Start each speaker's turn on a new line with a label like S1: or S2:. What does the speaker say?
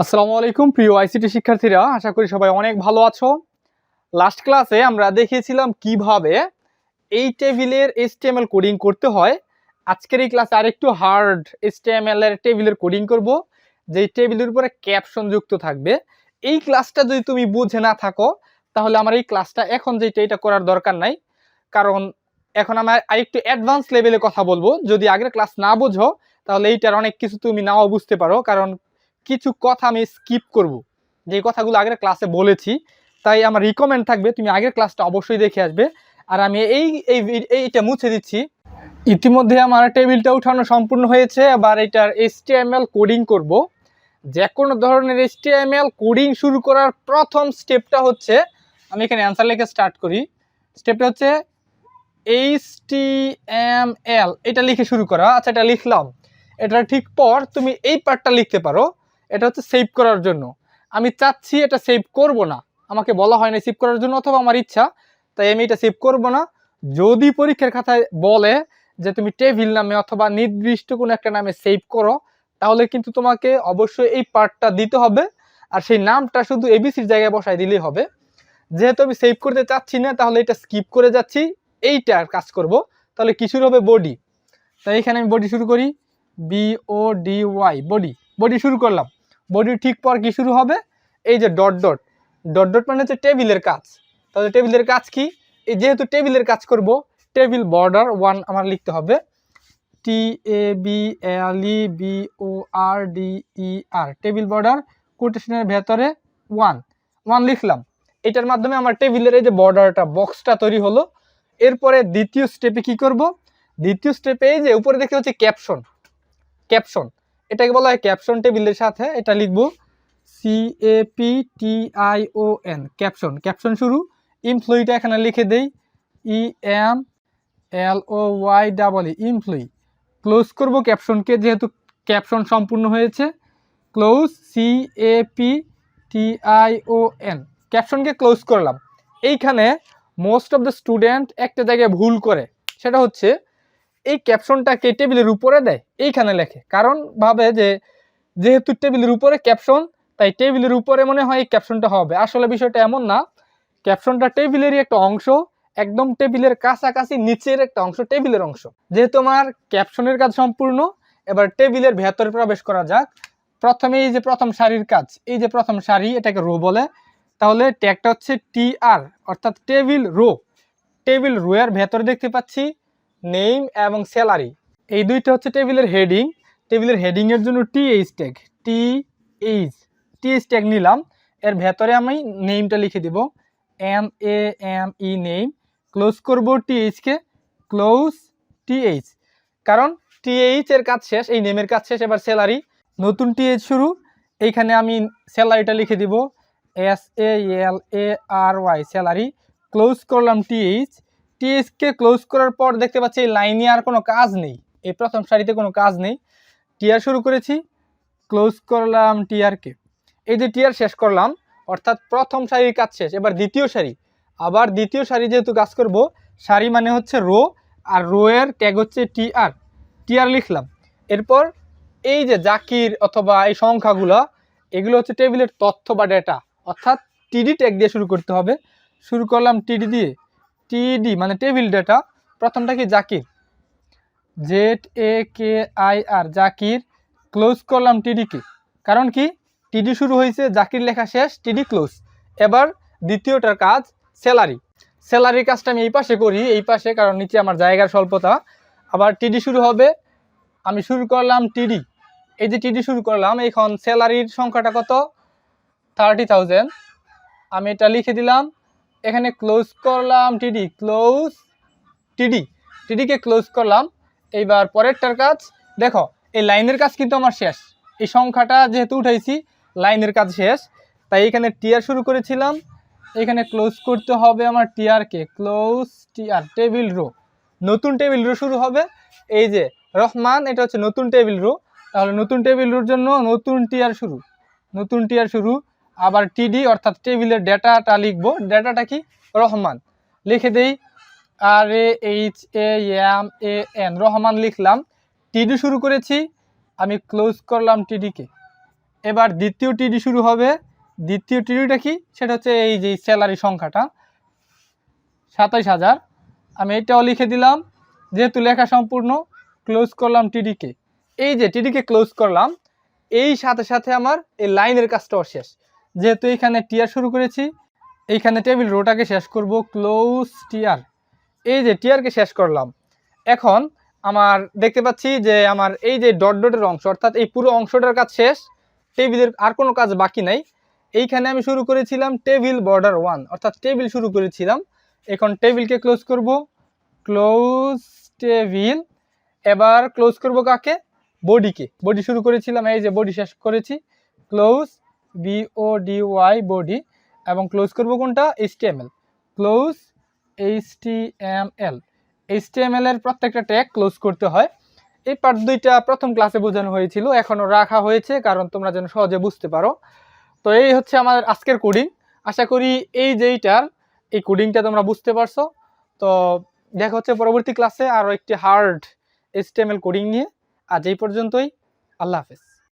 S1: আসসালামু আলাইকুম প্রিয় আইসিটি শিক্ষার্থীরা, আশা করি সবাই অনেক ভালো আছো। লাস্ট ক্লাসে আমরা দেখিয়েছিলাম কিভাবে এই টেবিলের HTML কোডিং করতে হয়। আজকের এই ক্লাসে আরেকটু হার্ড HTML এর টেবিলের কোডিং করব, যেই টেবিলের উপরে ক্যাপশন যুক্ত থাকবে। এই ক্লাসটা যদি তুমি বুঝে না থাকো তাহলে আমার এই ক্লাসটা এখন এটা করার দরকার নাই, কারণ এখন আমার আরেকটু অ্যাডভান্স লেভেলে কথা বলবো। যদি আগের ক্লাস না বোঝো তাহলে এইটার অনেক কিছু তুমি নাও বুঝতে পারো, কারণ কিছু কথা আমি স্কিপ করব, যে কথাগুলো আগের ক্লাসে বলেছি। তাই আমার রিকমেন্ড থাকবে তুমি আগের ক্লাসটা অবশ্যই দেখে আসবে। আর আমি এইটা মুছে দিচ্ছি। ইতিমধ্যে আমার টেবিলটা উঠানো সম্পূর্ণ হয়েছে। এবার এটার HTML কোডিং করব। যে কোনো ধরনের HTML কোডিং শুরু করার প্রথম স্টেপটা হচ্ছে, আমি এখানে অ্যান্সার লিখে স্টার্ট করি। স্টেপটা হচ্ছে HTML, এটা লিখে শুরু করা। আচ্ছা, এটা লিখলাম। এটার ঠিক পর তুমি এই পার্টটা লিখতে পারো। এটা হচ্ছে সেভ করার জন্য। আমি চাচ্ছি এটা সেভ করব না, আমাকে বলা হয় না সেভ করার জন্য, অথবা আমার ইচ্ছা, তাই আমি এটা সেভ করব না। যদি পরীক্ষার খাতায় বলে যে তুমি টেবিল নামে অথবা নির্দিষ্ট কোনো একটা নামে সেভ করো, তাহলে কিন্তু তোমাকে অবশ্যই এই পার্টটা দিতে হবে। আর সেই নামটা শুধু এবিসির জায়গায় বসায় দিলেই হবে। যেহেতু আমি সেভ করতে চাচ্ছি না, তাহলে এটা স্কিপ করে যাচ্ছি, এইটার কাজ করব। তাহলে কি শুরু হবে? বডি। তাই এখানে আমি বডি শুরু করি, BODY, বডি। বডি শুরু করলাম। বডির ঠিক পর কি শুরু হবে? এই যে ডট ডট। ডট ডট মানে হচ্ছে টেবিলের কাজ। তাহলে টেবিলের কাজ কি? এই যেহেতু টেবিলের কাজ করব, টেবিল বর্ডার 1 আমার লিখতে হবে। TABLEBORDER, টেবিল বর্ডার কোটেশনের ভেতরে 1 লিখলাম। এটার মাধ্যমে আমার টেবিলের এই যে বর্ডারটা, বক্সটা তৈরি হলো। এরপরে দ্বিতীয় স্টেপে কি করব? দ্বিতীয় স্টেপে এই যে উপরে দেখতে হচ্ছে ক্যাপশন। ক্যাপশন এটাকে বলা হয় ক্যাপশন। টেবিলের সাথে এটা লিখবো CAPTION, ক্যাপশন। ক্যাপশন শুরু। এমপ্লয়িটা এখানে লিখে দেই EMPLOYEE, এমপ্লয়ি। ক্লোজ করব ক্যাপশনকে, যেহেতু ক্যাপশন সম্পূর্ণ হয়েছে। ক্লোজ, CAPTION, ক্যাপশনকে ক্লোজ করলাম। এইখানে মোস্ট অফ দ্য স্টুডেন্ট একটা জায়গায় ভুল করে, সেটা হচ্ছে এই ক্যাপশনটাকে টেবিলের উপরে দেয়, এইখানে লেখে। কারণ ভাবে যে যেহেতু টেবিলের উপরে ক্যাপশন, তাই টেবিলের উপরে মনে হয় এই ক্যাপশনটা হবে। আসলে বিষয়টা এমন না। ক্যাপশনটা টেবিলেরই একটা অংশ, একদম টেবিলের কাছাকাছি নিচের একটা অংশ, টেবিলের অংশ। যেহেতু আমার ক্যাপশনের কাজ সম্পূর্ণ, এবার টেবিলের ভেতরে প্রবেশ করা যাক। প্রথমে এই যে প্রথম সারির কাজ, এই যে প্রথম সারি, এটাকে রো বলে। তাহলে ট্যাগটা হচ্ছে TR, অর্থাৎ টেবিল রো। টেবিল রো এর ভেতরে দেখতে পাচ্ছি নেম এবং স্যালারি, এই দুইটা হচ্ছে টেবিলের হেডিং। টেবিলের হেডিং এর জন্য TH ট্যাগ, TH ট্যাগ নিলাম। এর ভেতরে আমি নেমটা লিখে দিব, NAME, নেম। ক্লোজ করব TH কে, ক্লোজ TH, কারণ TH এর কাজ শেষ, এই নেমের কাজ শেষ। এবার স্যালারি, নতুন TH শুরু। এইখানে আমি স্যালারিটা লিখে দিব SALARY, স্যালারি। ক্লোজ করলাম TH কে। ক্লোজ করার পর দেখতে পাচ্ছি এই লাইনে আর কোনো কাজ নেই, এই প্রথম সারিতে কোনো কাজ নেই। টিআর শুরু করেছি, ক্লোজ করলাম TR কে। এই যে TR শেষ করলাম, অর্থাৎ প্রথম সারির কাজ শেষ। এবার দ্বিতীয় সারি, আবার দ্বিতীয় সারি যেহেতু কাজ করব, সারি মানে হচ্ছে রো, আর রো এর ট্যাগ হচ্ছে TR লিখলাম। এরপর এই যে জাকির অথবা এই সংখ্যাগুলো, এগুলো হচ্ছে টেবিলের তথ্য বা ডেটা, অর্থাৎ TD ট্যাগ দিয়ে শুরু করতে হবে। শুরু করলাম TD দিয়ে, TD মানে টেবিল ডেটা। প্রথমটা কি? জাকির, ZAKIR, জাকির। ক্লোজ করলাম TD কে, কারণ কি? TD শুরু হয়েছে, জাকির লেখা শেষ, TD ক্লোজ। এবার দ্বিতীয়টার কাজ স্যালারি। স্যালারির কাজটা আমি এই পাশে করি, এই পাশে, কারণ নিচে আমার জায়গার স্বল্পতা। আবার TD শুরু হবে, আমি শুরু করলাম TD। এই যে TD শুরু করলাম, এখন স্যালারির সংখ্যাটা কত? 30,000। আমি এটা লিখে দিলাম। এখানে ক্লোজ করলাম TD, ক্লোজ TD কে ক্লোজ করলাম। এইবার পরেরটার কাজ দেখো, এই লাইনের কাজ কিন্তু আমার শেষ। এই সংখ্যাটা যেহেতু উঠাইছি, লাইনের কাজ শেষ, তাই এখানে TR শুরু করেছিলাম, এখানে ক্লোজ করতে হবে আমার TR কে, ক্লোজ TR, টেবিল রো। নতুন টেবিল রো শুরু হবে। এই যে রহমান, এটা হচ্ছে নতুন টেবিল রো। তাহলে নতুন টেবিল রোর জন্য নতুন TR শুরু। আবার TD, অর্থাৎ টেবিলের ডেটাটা লিখবো। ডেটাটা কি? রহমান। লিখে দেই RAHAMAN, রহমান লিখলাম। TD শুরু করেছি, আমি ক্লোজ করলাম TD কে। এবার দ্বিতীয় টিডি শুরু হবে। দ্বিতীয় টিডিটা কি, সেটা হচ্ছে এই যে স্যালারি সংখ্যাটা ২৭,০০০। আমি এটাও লিখে দিলাম। যেহেতু লেখা সম্পূর্ণ, ক্লোজ করলাম টিডিকে। এই যে টিডিকে ক্লোজ করলাম, এই সাথে সাথে আমার এই লাইনের কাজটাও শেষ। যেহেতু এইখানে টিআর শুরু করেছি, এইখানে টেবিল রোটাকে শেষ করব, ক্লোজ টিআর। এই যে টিআরকে শেষ করলাম। এখন আমার দেখতে পাচ্ছি যে আমার এই যে ডট ডটের অংশ, অর্থাৎ এই পুরো অংশটার কাজ শেষ, টেবিলের আর কোনো কাজ বাকি নাই। এইখানে আমি শুরু করেছিলাম টেবিল বর্ডার 1, অর্থাৎ টেবিল শুরু করেছিলাম। এখন টেবিলকে ক্লোজ করব, ক্লোজ টেবিল। এবার ক্লোজ করব কাকে, বডিকে। বডি শুরু করেছিলাম, এই যে বডি শেষ করেছি, ক্লোজ BODY বডি। এবং ক্লোজ করব কোনটা, HTML, ক্লোজ HTML। HTML এর প্রত্যেকটা ট্যাগ ক্লোজ করতে হয়। এই পার্ট দুইটা প্রথম ক্লাসে বোঝানো হয়েছিল, এখনও রাখা হয়েছে কারণ তোমরা যেন সহজে বুঝতে পারো। তো এই হচ্ছে আমাদের আজকের কোডিং। আশা করি এই কোডিংটা তোমরা বুঝতে পারছো। তো দেখা হচ্ছে পরবর্তী ক্লাসে আরও একটি হার্ড HTML কোডিং নিয়ে। আজ এই পর্যন্তই, আল্লাহ হাফেজ।